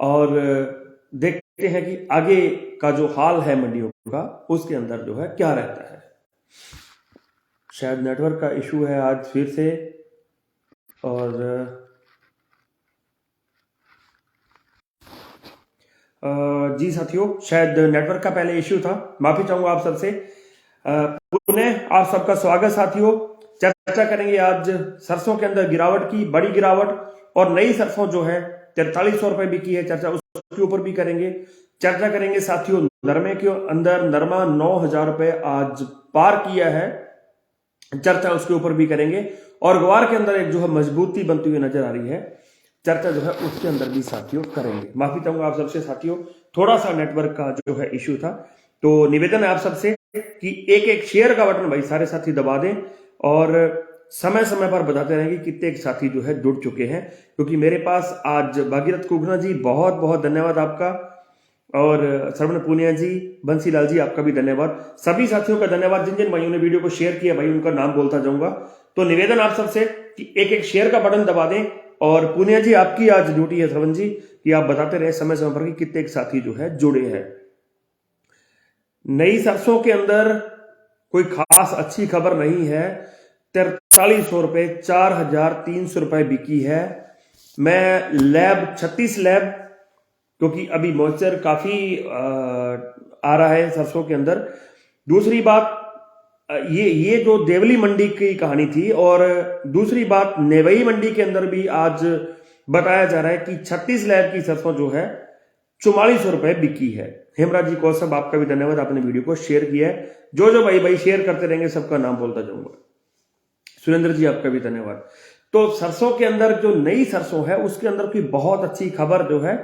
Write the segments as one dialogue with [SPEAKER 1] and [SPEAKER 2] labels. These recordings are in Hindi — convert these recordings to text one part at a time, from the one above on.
[SPEAKER 1] और देखते हैं कि आगे का जो हाल है मंडियों का उसके अंदर जो है क्या रहता है। शायद नेटवर्क का इशू है आज फिर से, और जी साथियों, शायद नेटवर्क का पहले इश्यू था, माफी चाहूंगा आप सबसे। पुनः आप सबका स्वागत साथियों। चर्चा करेंगे आज सरसों के अंदर गिरावट की, बड़ी गिरावट, और नई सरसों जो है 4300 रुपए बिकी है, चर्चा उसके ऊपर भी करेंगे। चर्चा करेंगे साथियों नरमे के अंदर, नरमा 9000 रुपए आज पार किया है, चर्चा उसके ऊपर भी करेंगे। और ग्वार के अंदर एक जो है मजबूती बनती हुई नजर आ रही है, चर्चा जो है उसके अंदर भी साथियों करेंगे। माफी चाहूंगा आप सबसे साथियों, थोड़ा सा नेटवर्क का जो है इश्यू था। तो निवेदन है आप सबसे कि एक एक शेयर का बटन भाई सारे साथी दबा दें, और समय समय पर बताते रहेंगे कितने एक साथी जो है जुड़ चुके हैं, क्योंकि मेरे पास आज भागीरथ कुगना जी, बहुत बहुत धन्यवाद आपका, और श्रवण पूनिया जी, बंसीलाल जी, आपका भी धन्यवाद। सभी साथियों का धन्यवाद जिन जिन भाइयों ने वीडियो को शेयर किया, भाई उनका नाम बोलता जाऊंगा। तो निवेदन आप सबसे कि एक एक शेयर का बटन दबा दें, और पूनिया जी आपकी आज ड्यूटी है, श्रवण जी, कि आप बताते रहे समय समय पर कि कितने एक साथी जो है जुड़े हैं। नई सरसों के अंदर कोई खास अच्छी खबर नहीं है। 4300 रुपए, 4300 रुपए बिकी है। मैं लैब 36 लैब, क्योंकि अभी मॉइस्चर काफी आ रहा है सरसों के अंदर। दूसरी बात, ये जो देवली मंडी की कहानी थी, और दूसरी बात नेवई मंडी के अंदर भी आज बताया जा रहा है कि 36 लैब की सरसों जो है 4400 रुपए बिकी है। हेमराज जी कौशब, आपका भी धन्यवाद, आपने वीडियो को शेयर किया है। जो भाई शेयर करते रहेंगे सबका नाम बोलता जाऊंगा। सुरेंद्र जी आपका भी धन्यवाद। तो सरसों के अंदर जो नई सरसों है उसके अंदर कोई बहुत अच्छी खबर जो है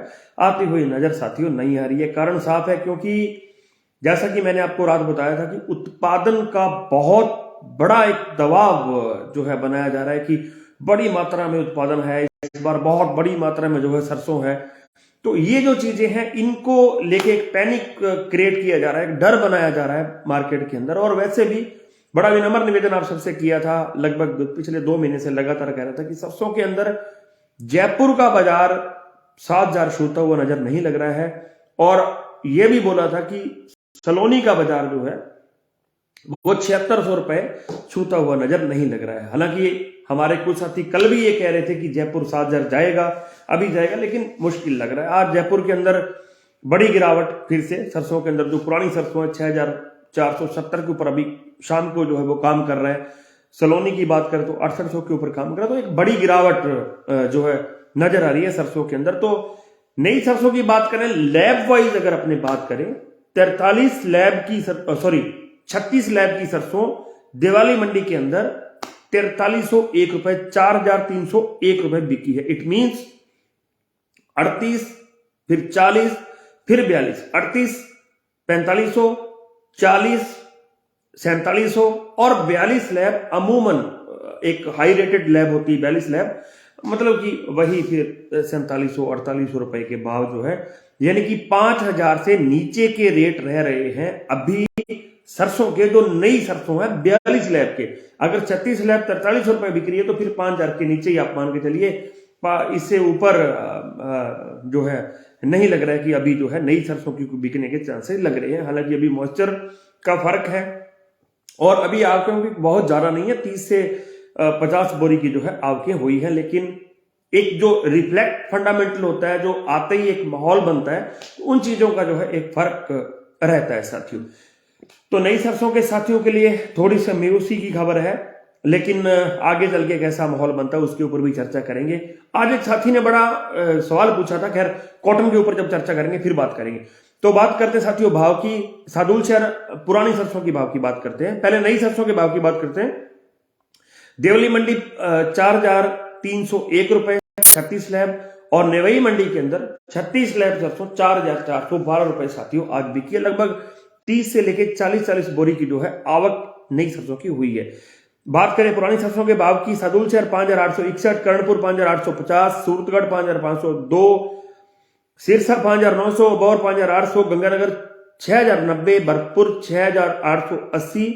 [SPEAKER 1] आती हुई नजर साथियों नहीं आ रही है। कारण साफ है, क्योंकि जैसा कि मैंने आपको रात बताया था कि उत्पादन का बहुत बड़ा एक दबाव जो है बनाया जा रहा है कि बड़ी मात्रा में उत्पादन है इस बार, बहुत बड़ी मात्रा में जो है सरसों है। तो ये जो चीजें हैं इनको लेके एक पैनिक क्रिएट किया जा रहा है, एक डर बनाया जा रहा है मार्केट के अंदर। और वैसे भी बड़ा विनम्र निवेदन आप सबसे किया था, लगभग पिछले 2 महीने से लगातार कह रहा था कि सरसों के अंदर जयपुर का बाजार 7000 छूता हुआ नजर नहीं लग रहा है, और यह भी बोला था कि सलोनी का बाजार जो है वो 7600 रुपए छूता हुआ नजर नहीं लग रहा है। हालांकि हमारे कुछ साथी कल भी ये कह रहे थे कि जयपुर 7000 जाएगा, अभी जाएगा, लेकिन मुश्किल लग रहा है। आज जयपुर के अंदर बड़ी गिरावट फिर से, सरसों के अंदर जो पुरानी सरसों है 6470 के ऊपर अभी शाम को जो है वो काम कर रहा है। सलोनी की बात करें तो 6800 के ऊपर काम कर रहा है। तो एक बड़ी गिरावट जो है नजर आ रही है सरसों के अंदर। तो नई सरसों की बात करें लैब वाइज, अगर अपनी बात करें 36 लैब की सरसों दिवाली मंडी के अंदर 4301 रुपए, 4301 रुपए बिकी है। इट मींस 38, फिर 40, फिर 42, 38, 4500, 40, 4700 और 42 लैब अमूमन एक हाई रेटेड लैब होती है 42 लैब, मतलब कि वही फिर 4700 4800 रुपए के भाव जो है, यानी कि 5000 से नीचे के रेट रह रहे हैं अभी सरसों के। जो नई सरसों है 42 लैब के, अगर 36 लैब 4300 रुपए बिक रही है तो फिर 5000 के नीचे ही आप मान के चलिए, इससे ऊपर जो है नहीं लग रहा है कि अभी जो है नई सरसों की बिकने के चांसेस लग रहे हैं। हालांकि अभी मॉइस्चर का फर्क है, और अभी आवकों की बहुत ज्यादा नहीं है, 30 से 50 बोरी की जो है आवकें हुई है, लेकिन एक जो रिफ्लेक्ट फंडामेंटल होता है, जो आते ही एक माहौल बनता है, उन चीजों का जो है एक फर्क रहता है साथियों। तो नई सरसों के साथियों के लिए थोड़ी सी मायूसी की खबर है, लेकिन आगे चल के कैसा माहौल बनता है उसके ऊपर भी चर्चा करेंगे। आज एक साथी ने बड़ा सवाल पूछा था, खैर कॉटन के ऊपर जब चर्चा करेंगे फिर बात करेंगे। तो बात करते हैं साथियों भाव की। सादुल शहर पुरानी सरसों की भाव की बात करते हैं, पहले नई सरसों के भाव की बात करते हैं। देवली मंडी 4301 रुपए 36 लैब, और नेवई मंडी के अंदर 36 लैब सरसों 4412 रुपए साथियों आज बिकी है। लगभग 30 से लेकर 40 बोरी की जो है आवक नई सरसों की हुई है। बात करें पुरानी सरसों के भाव की, सादुल शहर 5861, कर्णपुर 5850, सूरतगढ़ 5502, सिरसा 5900, बौर 5800, गंगानगर 6090, भरतपुर 6880,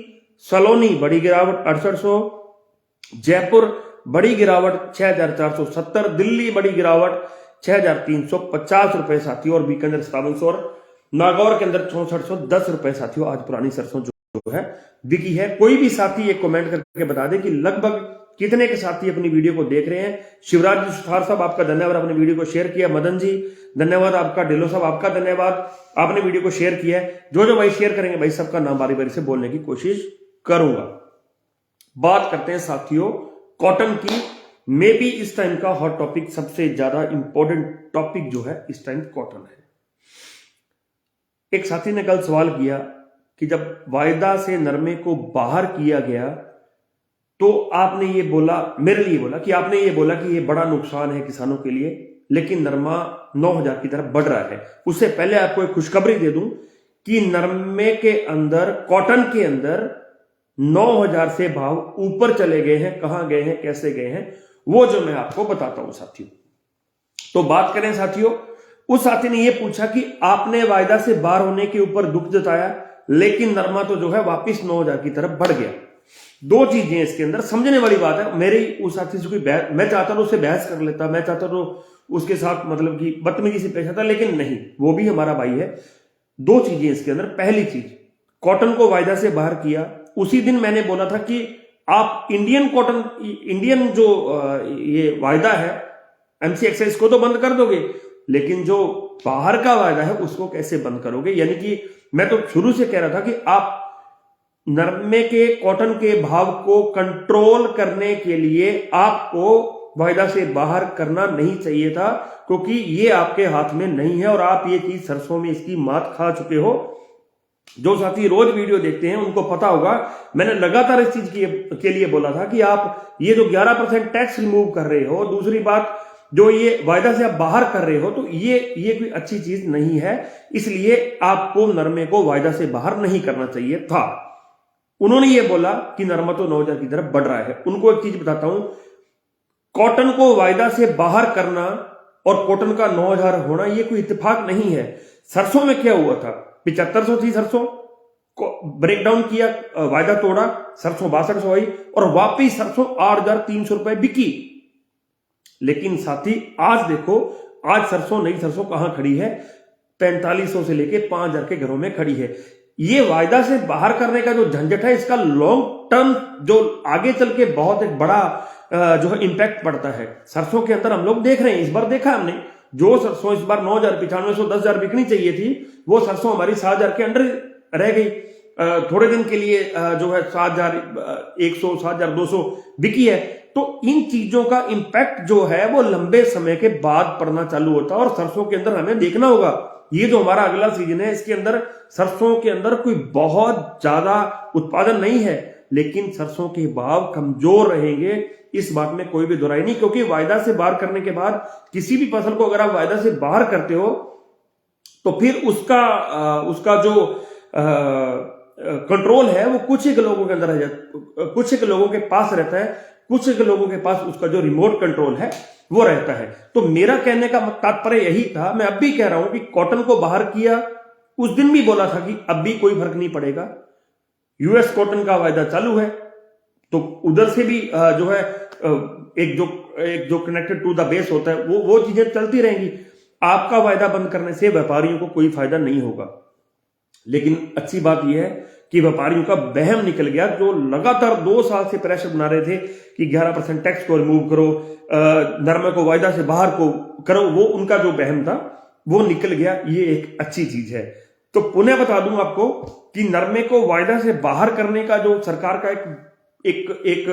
[SPEAKER 1] सलोनी बड़ी गिरावट 6800, जयपुर बड़ी गिरावट 6470, दिल्ली बड़ी गिरावट 6,350 साथियों, और बीकानेर 5700, और नागौर के अंदर 6410 रुपए साथियों आज पुरानी सरसों जो है बिकी है। कोई भी साथी एक कमेंट करके बता दे कि लगभग कितने के साथी अपनी वीडियो को देख रहे हैं। शिवराज जी सुथार साहब आपका धन्यवाद, आपने वीडियो को शेयर किया। मदन जी धन्यवाद आपका। ढिल्लो साहब आपका धन्यवाद, आपने वीडियो को शेयर किया है। जो भाई शेयर करेंगे भाई सबका नाम बारी बारी से बोलने की कोशिश करूंगा। बात करते हैं साथियों कॉटन की। मे बी इस टाइम का हॉट टॉपिक, सबसे ज्यादा इंपॉर्टेंट टॉपिक जो है इस टाइम कॉटन है। एक साथी ने कल सवाल किया कि जब वायदा से नरमे को बाहर किया गया तो आपने ये बोला, मेरे लिए बोला कि आपने ये बोला कि ये बड़ा नुकसान है किसानों के लिए, लेकिन नरमा 9,000 की तरफ बढ़ रहा है। उससे पहले आपको एक खुशखबरी दे दूं कि नरमे के अंदर, कॉटन के अंदर 9,000 से भाव ऊपर चले गए हैं। कहां गए हैं, कैसे गए हैं, वो जो मैं आपको बताता हूं साथियों। तो बात करें साथियों, उस साथी ने यह पूछा कि आपने वायदा से बाहर होने के ऊपर दुख जताया, लेकिन नरमा तो जो है वापिस 9,000 की तरफ बढ़ गया। दो चीजें इसके अंदर समझने वाली बात है। मेरी उस साथी से कोई मैं चाहता था उससे बहस कर लेता, मैं चाहता तो उसके साथ मतलब कि बदतमीजी से पेश आता, लेकिन नहीं, वो भी हमारा भाई है। दो चीजें इसके अंदर। पहली चीज, कॉटन को वायदा से बाहर किया, उसी दिन मैंने बोला था कि आप इंडियन कॉटन, इंडियन जो ये वायदा है एमसी एक्साइज को तो बंद कर दोगे, लेकिन जो बाहर का वायदा है उसको कैसे बंद करोगे। यानी कि मैं तो शुरू से कह रहा था कि आप नरमे के, कॉटन के भाव को कंट्रोल करने के लिए आपको वायदा से बाहर करना नहीं चाहिए था, क्योंकि ये आपके हाथ में नहीं है और आप ये चीज सरसों में इसकी मात खा चुके हो। जो साथी रोज वीडियो देखते हैं उनको पता होगा, मैंने लगातार इस चीज के लिए बोला था कि आप ये जो 11% टैक्स रिमूव कर रहे हो, दूसरी बात जो ये वायदा से आप बाहर कर रहे हो, तो ये कोई अच्छी चीज नहीं है। इसलिए आपको नरमे को वायदा से बाहर नहीं करना चाहिए था। उन्होंने ये बोला कि नरमा तो 9,000 की तरफ बढ़ रहा है। उनको एक चीज बताता हूं, कॉटन को वायदा से बाहर करना और कॉटन का 9,000 होना ये कोई इत्तेफाक नहीं है। सरसों में क्या हुआ था, 7500 थी सरसों, ब्रेकडाउन किया, वायदा तोड़ा, सरसों 6200 आई और वापिस सरसों 8,300 रुपए बिकी। लेकिन साथी आज देखो, आज सरसों, नई सरसों कहां खड़ी है, 4500 से लेके 5,000 के घरों में खड़ी है। ये वायदा से बाहर करने का जो झंझट है, इसका लॉन्ग टर्म जो आगे चल के बहुत एक बड़ा जो है इंपैक्ट पड़ता है। सरसों के अंदर हम लोग देख रहे हैं, इस बार देखा हमने, जो सरसों इस बार 9,000, 9500, 10,000 बिकनी चाहिए थी, वो सरसों हमारी 7,000 के अंडर रह गई। थोड़े दिन के लिए जो है 7,100, 7,200 बिकी है। तो इन चीजों का इंपैक्ट जो है वो लंबे समय के बाद पड़ना चालू होता है और सरसों के अंदर हमें देखना होगा। ये जो हमारा अगला सीजन है, इसके अंदर सरसों के अंदर कोई बहुत ज्यादा उत्पादन नहीं है, लेकिन सरसों के भाव कमजोर रहेंगे, इस बात में कोई भी दुराई नहीं। क्योंकि वायदा से बाहर करने के बाद किसी भी फसल को अगर आप वायदा से बाहर करते हो तो फिर उसका जो कंट्रोल है वो कुछ एक लोगों के अंदर रह जाता, कुछ एक लोगों के पास रहता है, कुछ एक लोगों के पास उसका जो रिमोट कंट्रोल है वो रहता है। तो मेरा कहने का तात्पर्य यही था, मैं अब भी कह रहा हूं कि कॉटन को बाहर किया, उस दिन भी बोला था कि अब भी कोई फर्क नहीं पड़ेगा। यूएस कॉटन का वायदा चालू है, तो उधर से भी जो है एक जो कनेक्टेड टू द बेस होता है वो चीजें चलती रहेंगी। आपका वायदा बंद करने से व्यापारियों को कोई फायदा नहीं होगा। लेकिन अच्छी बात यह है कि व्यापारियों का वहम निकल गया, जो लगातार 2 साल से प्रेशर बना रहे थे कि 11% टैक्स को रिमूव करो, नरमे को वायदा से बाहर को करो, वो उनका जो वहम था वो निकल गया। ये एक अच्छी चीज है। तो पुनः बता दूं आपको कि नरमे को वायदा से बाहर करने का जो सरकार का एक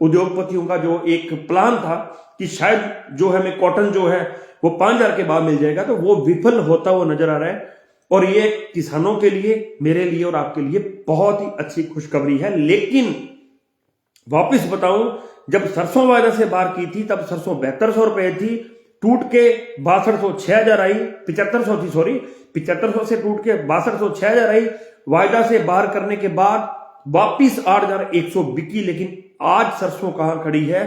[SPEAKER 1] उद्योगपतियों का जो एक प्लान था कि शायद जो हमें कॉटन जो है वो 5,000 के बाद मिल जाएगा, तो वो विफल होता हुआ नजर आ रहा है। और ये किसानों के लिए, मेरे लिए और आपके लिए बहुत ही अच्छी खुशखबरी है। लेकिन वापस बताऊं, जब सरसों वायदा से बाहर की थी तब सरसों 7200 रुपए थी, टूट के 6200 6,000 आई, 7500 थी, सॉरी 7500 से टूट के 6200 6,000 आई। वायदा से बाहर करने के बाद वापिस 8,100 बिकी। लेकिन आज सरसों कहां खड़ी है,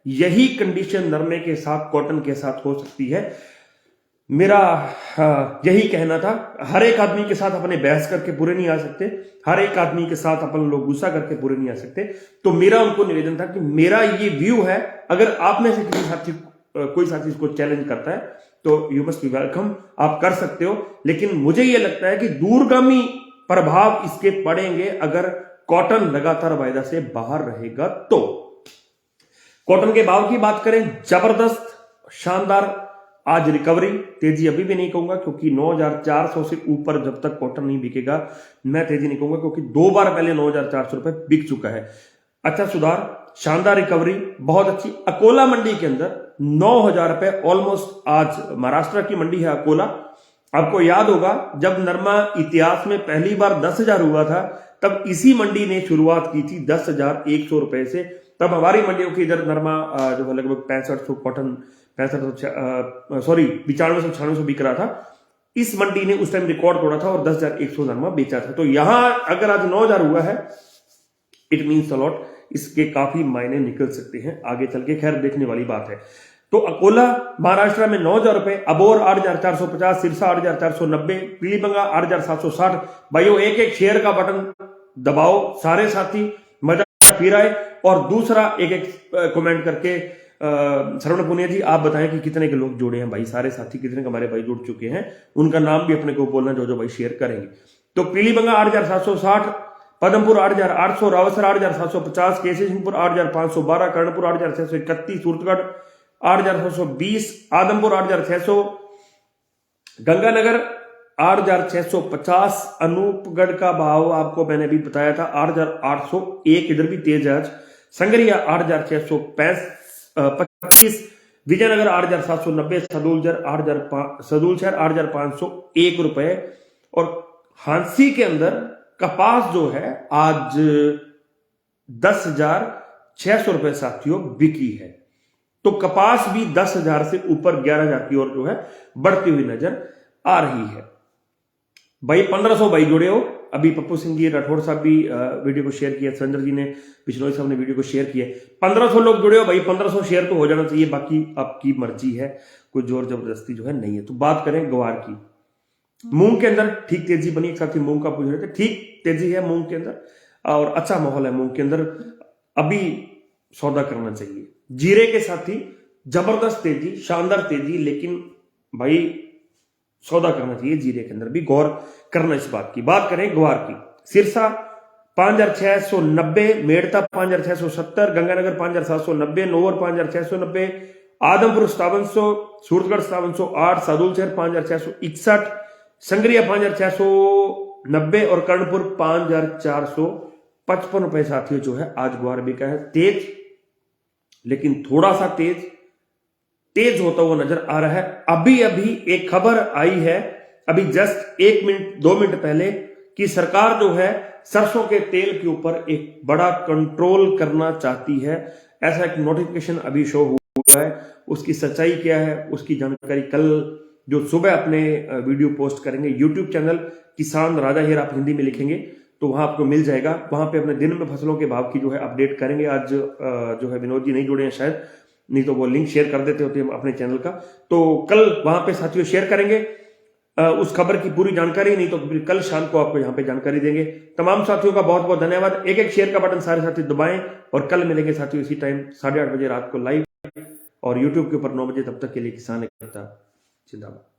[SPEAKER 1] यही कंडीशन नरमे के साथ, कॉटन के साथ हो सकती है। मेरा यही कहना था। हर एक आदमी के साथ अपने बहस करके पूरे नहीं आ सकते, हर एक आदमी के साथ अपन लोग गुस्सा करके पूरे नहीं आ सकते। तो मेरा उनको निवेदन था कि मेरा ये व्यू है, अगर आप में से किसी साथी कोई साथी इसको चैलेंज करता है तो यू मस्ट बी वेलकम, आप कर सकते हो। लेकिन मुझे यह लगता है कि दूरगामी प्रभाव इसके पड़ेंगे अगर कॉटन लगातार वायदा से बाहर रहेगा तो। कॉटन के भाव की बात करें, जबरदस्त शानदार आज रिकवरी, तेजी अभी भी नहीं कहूंगा क्योंकि 9400 से ऊपर जब तक कॉटन नहीं बिकेगा मैं तेजी नहीं कहूंगा, क्योंकि 2 बार पहले 9400 रुपए बिक चुका है। अच्छा सुधार, शानदार रिकवरी, बहुत अच्छी। अकोला मंडी के अंदर 9000 रुपए ऑलमोस्ट, आज महाराष्ट्र की मंडी है अकोला। आपको याद होगा जब नरमा इतिहास में पहली बार 10,000 हुआ था तब इसी मंडी ने शुरुआत की थी 10,100 रुपए से। तब हमारी मंडियों की इधर नरमा जो है लगभग 6500 कॉटन 9500 बिक रहा था। इस मंडी ने उस टाइम रिकॉर्ड तोड़ा था और 10,100 नरमा बेचा था। तो यहां अगर आज 9,000 हुआ है, इट मीन्स अलॉट, इसके काफी मायने निकल सकते हैं आगे चल के, खैर देखने वाली बात है। तो अकोला महाराष्ट्र में 9,000 रुपए, अबोर 8,450, सिरसा 8,490, पीलीबंगा 8,760। भाइयों एक एक शेयर का बटन दबाओ सारे साथी, मजा फिर आए। और दूसरा एक एक कमेंट करके श्रवण पुनिया जी आप बताएं कि कितने के लोग जुड़े हैं भाई, सारे साथी कितने के हमारे भाई जुड़ चुके हैं, उनका नाम भी अपने को बोलना जो जो भाई शेयर करेंगे। तो पीलीबंगा 8,760, पदमपुर 8,800, रावसर 8,750, केसी सिंहपुर 8,512, कर्णपुर 8,631, सूरतगढ़ 8,720, आदमपुर 8,600, गंगानगर 8,650, अनूपगढ़ का भाव आपको मैंने अभी बताया था 8,801, इधर भी तेज है आज। संगरिया 8,625, विजयनगर 8,790, सदूल शहर 8,501 रुपए। और हांसी के अंदर कपास जो है आज 10,600 रुपए साथियों बिकी है। तो कपास भी 10,000 से ऊपर 11,000 की ओर जो है बढ़ती हुई नजर आ रही है। भाई 1500 भाई जुड़े हो, अभी पप्पू सिंह जी राठौड़ साहब भी वीडियो को शेयर किया, संजय जी ने, बिश्नोई साहब ने वीडियो को शेयर किया। 1500 लोग जुड़े हो भाई, 1500 शेयर तो हो जाना चाहिए, बाकी आपकी मर्जी है, कोई जोर जबरदस्ती जो है नहीं है। तो बात करें ग्वार की, मूंग के अंदर ठीक तेजी बनी, एक साथी मूंग का पूछ रहे थे, ठीक तेजी है मूंग के अंदर और अच्छा माहौल है मूंग के अंदर, अभी सौदा करना चाहिए। जीरे के साथी जबरदस्त तेजी, शानदार तेजी, लेकिन भाई सौदा करना चाहिए जीरे के अंदर भी, गौर करना इस बात की। बात करें ग्वार की, सिरसा 5,690, मेड़ता 5,670, गंगानगर 5,790, नोवर 5,690, आदमपुर 5700, सूरतगढ़ 5708, सादुल शहर 5,661, संगरिया 5,690 और कर्णपुर 5,455 रुपए साथियों जो है आज ग्वार बिका है। तेज, लेकिन थोड़ा सा तेज होता हुआ नजर आ रहा है। अभी अभी एक खबर आई है, अभी जस्ट 1 मिनट 2 मिनट पहले, कि सरकार जो है सरसों के तेल के ऊपर एक बड़ा कंट्रोल करना चाहती है। ऐसा एक नोटिफिकेशन अभी शो हुआ है, उसकी सच्चाई क्या है उसकी जानकारी कल जो सुबह अपने वीडियो पोस्ट करेंगे यूट्यूब चैनल किसान राजा हेर, आप हिंदी में लिखेंगे तो वहां आपको मिल जाएगा। वहां पे अपने दिन में फसलों के भाव की जो है अपडेट करेंगे। आज जो है विनोद जी नहीं जुड़े हैं शायद, नहीं तो वो लिंक शेयर कर देते होते हैं अपने चैनल का, तो कल वहां पे साथियों शेयर करेंगे उस खबर की पूरी जानकारी, नहीं तो कल शाम को आपको यहाँ पे जानकारी देंगे। तमाम साथियों का बहुत बहुत धन्यवाद। एक एक शेयर का बटन सारे साथी दबाएं और कल मिलेंगे साथियों इसी टाइम 8:30 बजे रात को लाइव और यूट्यूब के ऊपर 9 बजे। तब तक के लिए किसान एकता जिंदाबाद।